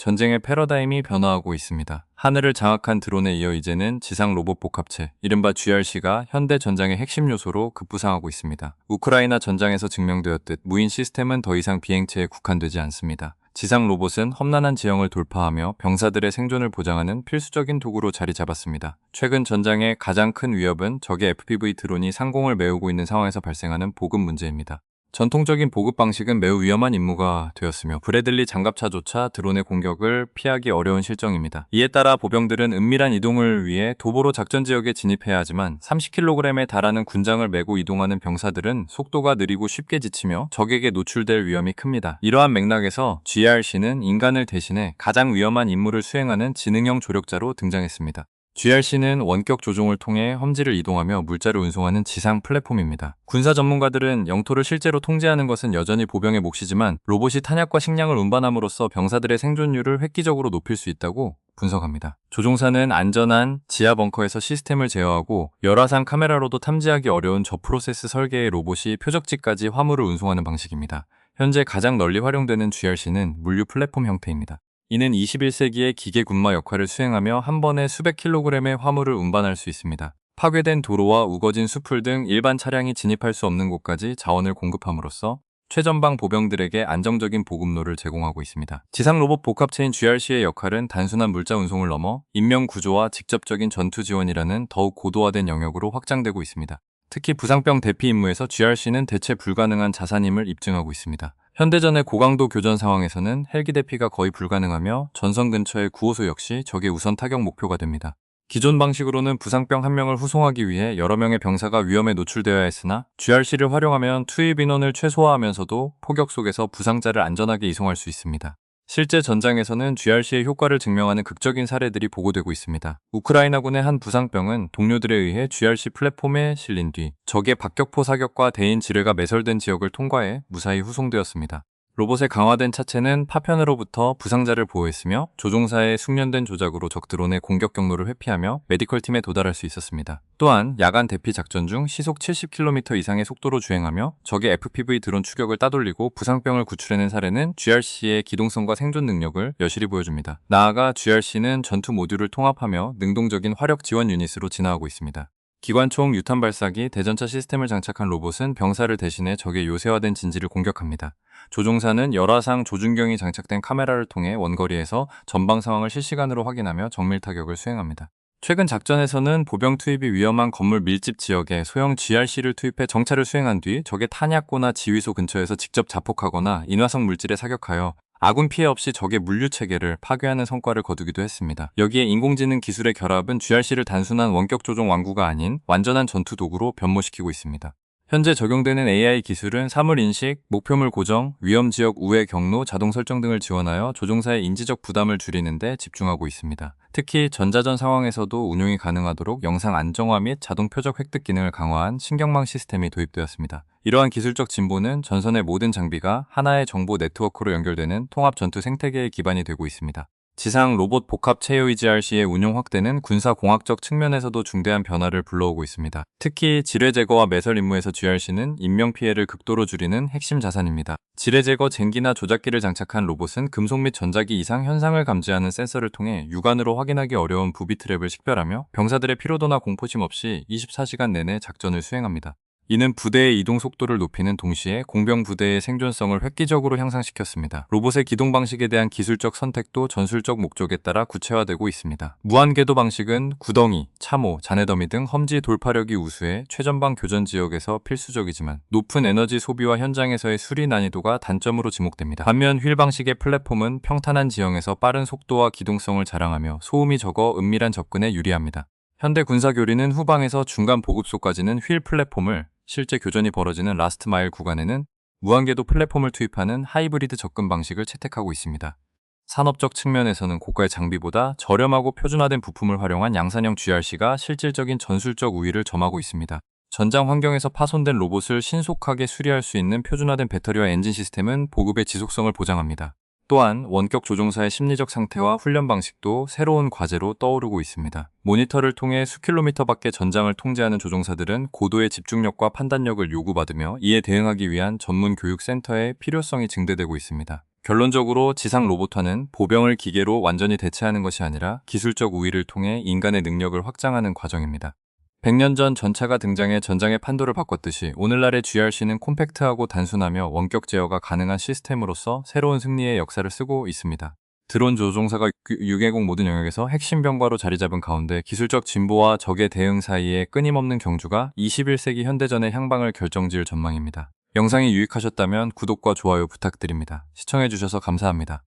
전쟁의 패러다임이 변화하고 있습니다. 하늘을 장악한 드론에 이어 이제는 지상 로봇 복합체, 이른바 GRC가 현대 전장의 핵심 요소로 급부상하고 있습니다. 우크라이나 전장에서 증명되었듯 무인 시스템은 더 이상 비행체에 국한되지 않습니다. 지상 로봇은 험난한 지형을 돌파하며 병사들의 생존을 보장하는 필수적인 도구로 자리 잡았습니다. 최근 전장의 가장 큰 위협은 적의 FPV 드론이 상공을 메우고 있는 상황에서 발생하는 보급 문제입니다. 전통적인 보급 방식은 매우 위험한 임무가 되었으며 브래들리 장갑차조차 드론의 공격을 피하기 어려운 실정입니다. 이에 따라 보병들은 은밀한 이동을 위해 도보로 작전 지역에 진입해야 하지만 30kg에 달하는 군장을 메고 이동하는 병사들은 속도가 느리고 쉽게 지치며 적에게 노출될 위험이 큽니다. 이러한 맥락에서 GRC는 인간을 대신해 가장 위험한 임무를 수행하는 지능형 조력자로 등장했습니다. GRC는 원격 조종을 통해 험지를 이동하며 물자를 운송하는 지상 플랫폼입니다. 군사 전문가들은 영토를 실제로 통제하는 것은 여전히 보병의 몫이지만 로봇이 탄약과 식량을 운반함으로써 병사들의 생존율을 획기적으로 높일 수 있다고 분석합니다. 조종사는 안전한 지하 벙커에서 시스템을 제어하고 열화상 카메라로도 탐지하기 어려운 저프로세스 설계의 로봇이 표적지까지 화물을 운송하는 방식입니다. 현재 가장 널리 활용되는 GRC는 물류 플랫폼 형태입니다. 이는 21세기의 기계 군마 역할을 수행하며 한 번에 수백 킬로그램의 화물을 운반할 수 있습니다. 파괴된 도로와 우거진 숲을 등 일반 차량이 진입할 수 없는 곳까지 자원을 공급함으로써 최전방 보병들에게 안정적인 보급로를 제공하고 있습니다. 지상 로봇 복합체인 GRC의 역할은 단순한 물자 운송을 넘어 인명 구조와 직접적인 전투 지원이라는 더욱 고도화된 영역으로 확장되고 있습니다. 특히 부상병 대피 임무에서 GRC는 대체 불가능한 자산임을 입증하고 있습니다. 현대전의 고강도 교전 상황에서는 헬기 대피가 거의 불가능하며 전선 근처의 구호소 역시 적의 우선 타격 목표가 됩니다. 기존 방식으로는 부상병 한 명을 후송하기 위해 여러 명의 병사가 위험에 노출되어야 했으나 GRC를 활용하면 투입 인원을 최소화하면서도 포격 속에서 부상자를 안전하게 이송할 수 있습니다. 실제 전장에서는 GRC의 효과를 증명하는 극적인 사례들이 보고되고 있습니다. 우크라이나군의 한 부상병은 동료들에 의해 GRC 플랫폼에 실린 뒤 적의 박격포 사격과 대인 지뢰가 매설된 지역을 통과해 무사히 후송되었습니다. 로봇의 강화된 차체는 파편으로부터 부상자를 보호했으며 조종사의 숙련된 조작으로 적 드론의 공격 경로를 회피하며 메디컬팀에 도달할 수 있었습니다. 또한 야간 대피 작전 중 시속 70km 이상의 속도로 주행하며 적의 FPV 드론 추격을 따돌리고 부상병을 구출해낸 사례는 GRC의 기동성과 생존 능력을 여실히 보여줍니다. 나아가 GRC는 전투 모듈을 통합하며 능동적인 화력 지원 유닛으로 진화하고 있습니다. 기관총 유탄 발사기, 대전차 시스템을 장착한 로봇은 병사를 대신해 적의 요새화된 진지를 공격합니다. 조종사는 열화상 조준경이 장착된 카메라를 통해 원거리에서 전방 상황을 실시간으로 확인하며 정밀 타격을 수행합니다. 최근 작전에서는 보병 투입이 위험한 건물 밀집 지역에 소형 GRC를 투입해 정찰을 수행한 뒤 적의 탄약고나 지휘소 근처에서 직접 자폭하거나 인화성 물질에 사격하여 아군 피해 없이 적의 물류 체계를 파괴하는 성과를 거두기도 했습니다. 여기에 인공지능 기술의 결합은 GRC를 단순한 원격 조종 완구가 아닌 완전한 전투 도구로 변모시키고 있습니다. 현재 적용되는 AI 기술은 사물 인식, 목표물 고정, 위험 지역 우회 경로, 자동 설정 등을 지원하여 조종사의 인지적 부담을 줄이는 데 집중하고 있습니다. 특히 전자전 상황에서도 운용이 가능하도록 영상 안정화 및 자동 표적 획득 기능을 강화한 신경망 시스템이 도입되었습니다. 이러한 기술적 진보는 전선의 모든 장비가 하나의 정보 네트워크로 연결되는 통합 전투 생태계의 기반이 되고 있습니다. 지상 로봇 복합 체의 GRC의 운용 확대는 군사공학적 측면에서도 중대한 변화를 불러오고 있습니다. 특히 지뢰 제거와 매설 임무에서 GRC는 인명피해를 극도로 줄이는 핵심 자산입니다. 지뢰 제거 쟁기나 조작기를 장착한 로봇은 금속 및 전자기 이상 현상을 감지하는 센서를 통해 육안으로 확인하기 어려운 부비 트랩을 식별하며 병사들의 피로도나 공포심 없이 24시간 내내 작전을 수행합니다. 이는 부대의 이동 속도를 높이는 동시에 공병 부대의 생존성을 획기적으로 향상시켰습니다. 로봇의 기동 방식에 대한 기술적 선택도 전술적 목적에 따라 구체화되고 있습니다. 무한궤도 방식은 구덩이, 참호, 잔해더미 등 험지 돌파력이 우수해 최전방 교전 지역에서 필수적이지만 높은 에너지 소비와 현장에서의 수리 난이도가 단점으로 지목됩니다. 반면 휠 방식의 플랫폼은 평탄한 지형에서 빠른 속도와 기동성을 자랑하며 소음이 적어 은밀한 접근에 유리합니다. 현대 군사교리는 후방에서 중간 보급소까지는 휠 플랫폼을, 실제 교전이 벌어지는 라스트 마일 구간에는 무한궤도 플랫폼을 투입하는 하이브리드 접근 방식을 채택하고 있습니다. 산업적 측면에서는 고가의 장비보다 저렴하고 표준화된 부품을 활용한 양산형 GRC가 실질적인 전술적 우위를 점하고 있습니다. 전장 환경에서 파손된 로봇을 신속하게 수리할 수 있는 표준화된 배터리와 엔진 시스템은 보급의 지속성을 보장합니다. 또한 원격 조종사의 심리적 상태와 훈련 방식도 새로운 과제로 떠오르고 있습니다. 모니터를 통해 수킬로미터 밖의 전장을 통제하는 조종사들은 고도의 집중력과 판단력을 요구받으며 이에 대응하기 위한 전문 교육 센터의 필요성이 증대되고 있습니다. 결론적으로 지상 로봇화는 보병을 기계로 완전히 대체하는 것이 아니라 기술적 우위를 통해 인간의 능력을 확장하는 과정입니다. 100년 전 전차가 등장해 전장의 판도를 바꿨듯이 오늘날의 GRC는 콤팩트하고 단순하며 원격 제어가 가능한 시스템으로서 새로운 승리의 역사를 쓰고 있습니다. 드론 조종사가 620 모든 영역에서 핵심 병과로 자리 잡은 가운데 기술적 진보와 적의 대응 사이의 끊임없는 경주가 21세기 현대전의 향방을 결정지을 전망입니다. 영상이 유익하셨다면 구독과 좋아요 부탁드립니다. 시청해주셔서 감사합니다.